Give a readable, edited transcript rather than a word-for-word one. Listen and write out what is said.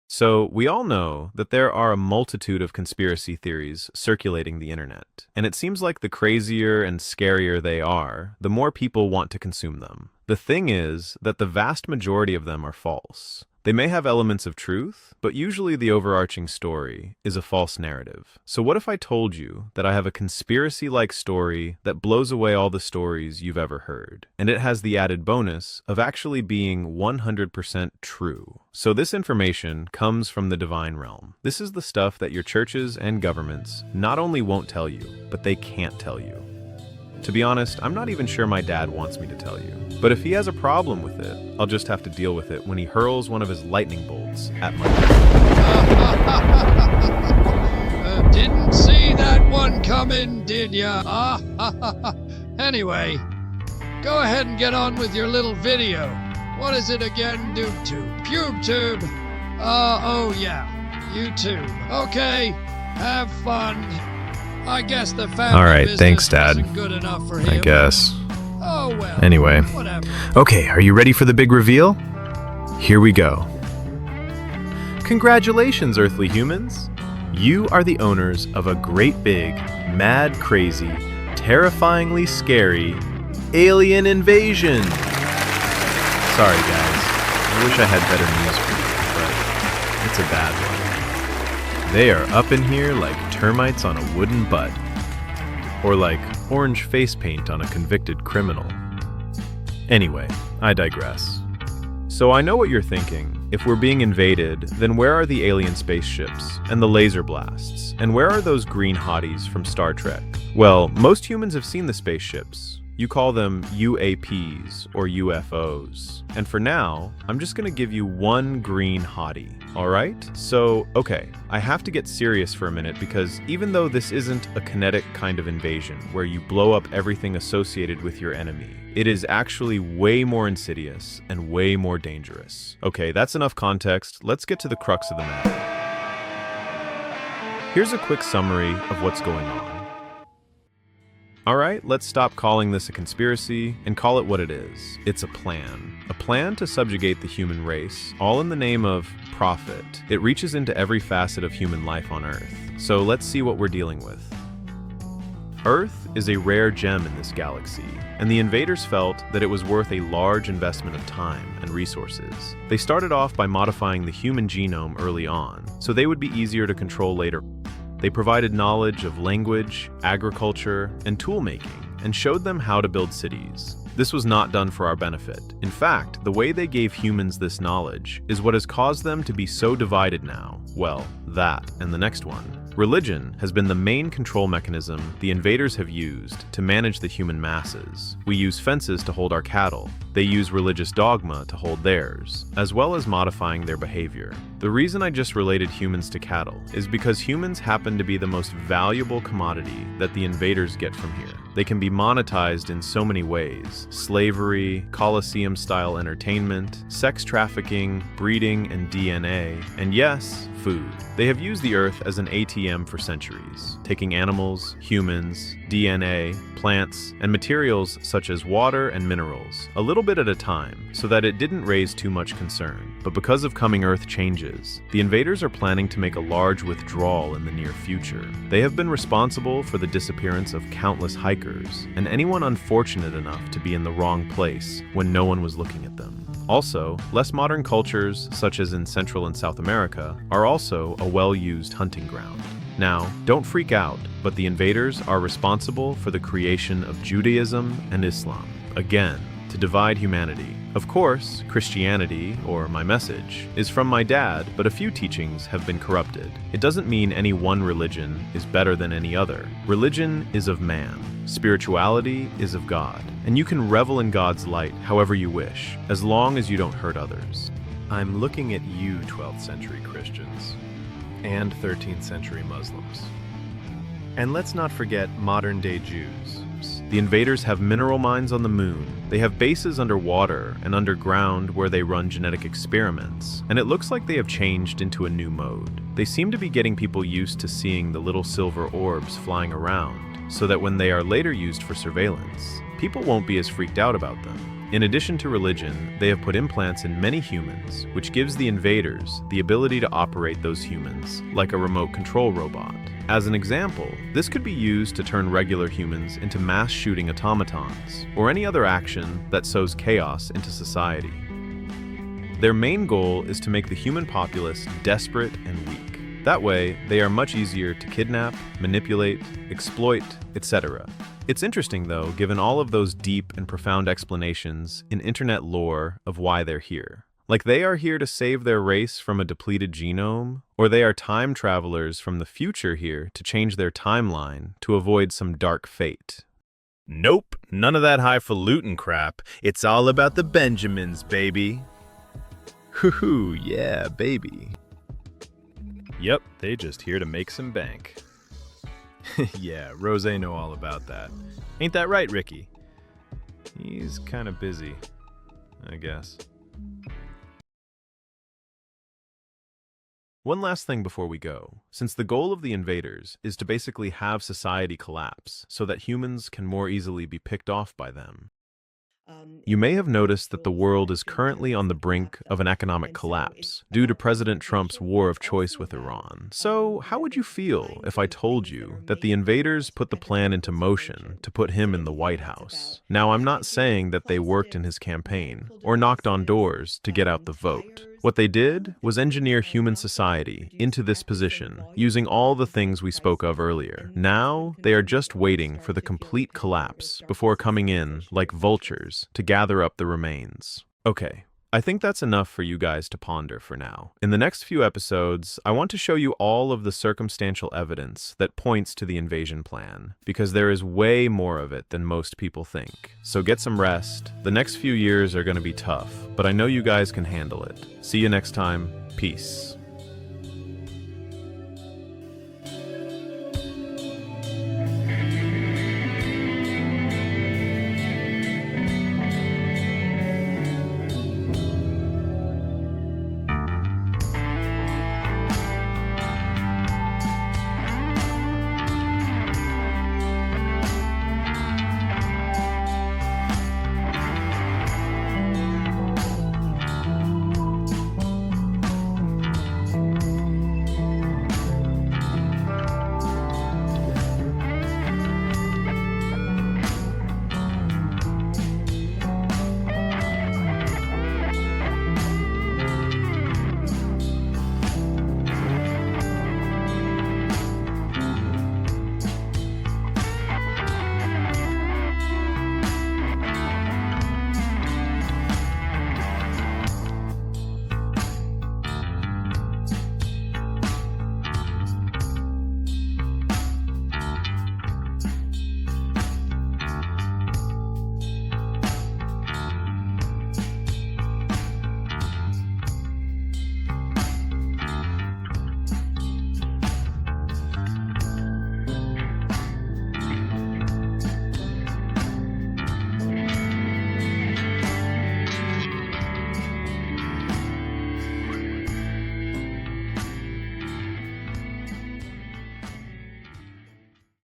So, we all know that there are a multitude of conspiracy theories circulating the internet, and it seems like the crazier and scarier they are, the more people want to consume them. The thing is that the vast majority of them are false. They may have elements of truth, but usually the overarching story is a false narrative. So what if I told you that I have a conspiracy-like story that blows away all the stories you've ever heard, and it has the added bonus of actually being 100% true? So this information comes from the divine realm. This is the stuff that your churches and governments not only won't tell you, but they can't tell you. To be honest, I'm not even sure my dad wants me to tell you. But if he has a problem with it, I'll just have to deal with it when he hurls one of his lightning bolts at my dad. Didn't see that one coming, did ya? Anyway, go ahead and get on with your little video. What is it again? DoobTube. PubeTube. Oh yeah, YouTube. Okay, have fun. I guess the family All right, business thanks, Dad. wasn't good enough for him. I guess. Oh well. Anyway. Whatever. Okay, are you ready for the big reveal? Here we go. Congratulations, earthly humans! You are the owners of a great big, mad, crazy, terrifyingly scary alien invasion! Sorry, guys. I wish I had better news for you, but it's a bad one. They are up in here like termites on a wooden butt. Or like orange face paint on a convicted criminal. Anyway, I digress. So I know what you're thinking. If we're being invaded, then where are the alien spaceships and the laser blasts? And where are those green hotties from Star Trek? Well, most humans have seen the spaceships. You call them UAPs or UFOs. And for now, I'm just gonna give you one green hottie, all right? So, okay, I have to get serious for a minute because even though this isn't a kinetic kind of invasion where you blow up everything associated with your enemy, it is actually way more insidious and way more dangerous. Okay, that's enough context. Let's get to the crux of the matter. Here's a quick summary of what's going on. Alright, let's stop calling this a conspiracy and call it what it is. It's a plan. A plan to subjugate the human race, all in the name of profit. It reaches into every facet of human life on Earth. So let's see what we're dealing with. Earth is a rare gem in this galaxy, and the invaders felt that it was worth a large investment of time and resources. They started off by modifying the human genome early on, so they would be easier to control later. They provided knowledge of language, agriculture, and tool-making, and showed them how to build cities. This was not done for our benefit. In fact, the way they gave humans this knowledge is what has caused them to be so divided now. Well, that and the next one. Religion has been the main control mechanism the invaders have used to manage the human masses. We use fences to hold our cattle. They use religious dogma to hold theirs, as well as modifying their behavior. The reason I just related humans to cattle is because humans happen to be the most valuable commodity that the invaders get from here. They can be monetized in so many ways: slavery, Colosseum-style entertainment, sex trafficking, breeding, and DNA, and yes, food. They have used the Earth as an ATM for centuries, taking animals, humans, DNA, plants, and materials such as water and minerals, a little bit at a time, so that it didn't raise too much concern. But because of coming Earth changes, the invaders are planning to make a large withdrawal in the near future. They have been responsible for the disappearance of countless hikers, and anyone unfortunate enough to be in the wrong place when no one was looking at them. Also, less modern cultures, such as in Central and South America, are also a well-used hunting ground. Now, don't freak out, but the invaders are responsible for the creation of Judaism and Islam, again, to divide humanity. Of course, Christianity, or my message, is from my dad, but a few teachings have been corrupted. It doesn't mean any one religion is better than any other. Religion is of man. Spirituality is of God. And you can revel in God's light however you wish, as long as you don't hurt others. I'm looking at you, 12th century Christians, and 13th century Muslims. And let's not forget modern-day Jews. The invaders have mineral mines on the moon. They have bases underwater and underground where they run genetic experiments. And it looks like they have changed into a new mode. They seem to be getting people used to seeing the little silver orbs flying around, so that when they are later used for surveillance, people won't be as freaked out about them. In addition to religion, they have put implants in many humans, which gives the invaders the ability to operate those humans like a remote control robot. As an example, this could be used to turn regular humans into mass shooting automatons, or any other action that sows chaos into society. Their main goal is to make the human populace desperate and weak. That way, they are much easier to kidnap, manipulate, exploit, etc. It's interesting, though, given all of those deep and profound explanations in internet lore of why they're here. Like they are here to save their race from a depleted genome, or they are time travelers from the future here to change their timeline to avoid some dark fate. Nope, none of that highfalutin crap. It's all about the Benjamins, baby. Hoo-hoo, yeah, baby. Yep, they just here to make some bank. Yeah, Rose know all about that. Ain't that right, Ricky? He's kind of busy, I guess. One last thing before we go. Since the goal of the invaders is to basically have society collapse so that humans can more easily be picked off by them, you may have noticed that the world is currently on the brink of an economic collapse due to President Trump's war of choice with Iran. So, how would you feel if I told you that the invaders put the plan into motion to put him in the White House? Now, I'm not saying that they worked in his campaign or knocked on doors to get out the vote. What they did was engineer human society into this position using all the things we spoke of earlier. Now, they are just waiting for the complete collapse before coming in like vultures to gather up the remains. Okay, I think that's enough for you guys to ponder for now. In the next few episodes, I want to show you all of the circumstantial evidence that points to the invasion plan, because there is way more of it than most people think. So get some rest. The next few years are going to be tough, but I know you guys can handle it. See you next time. Peace.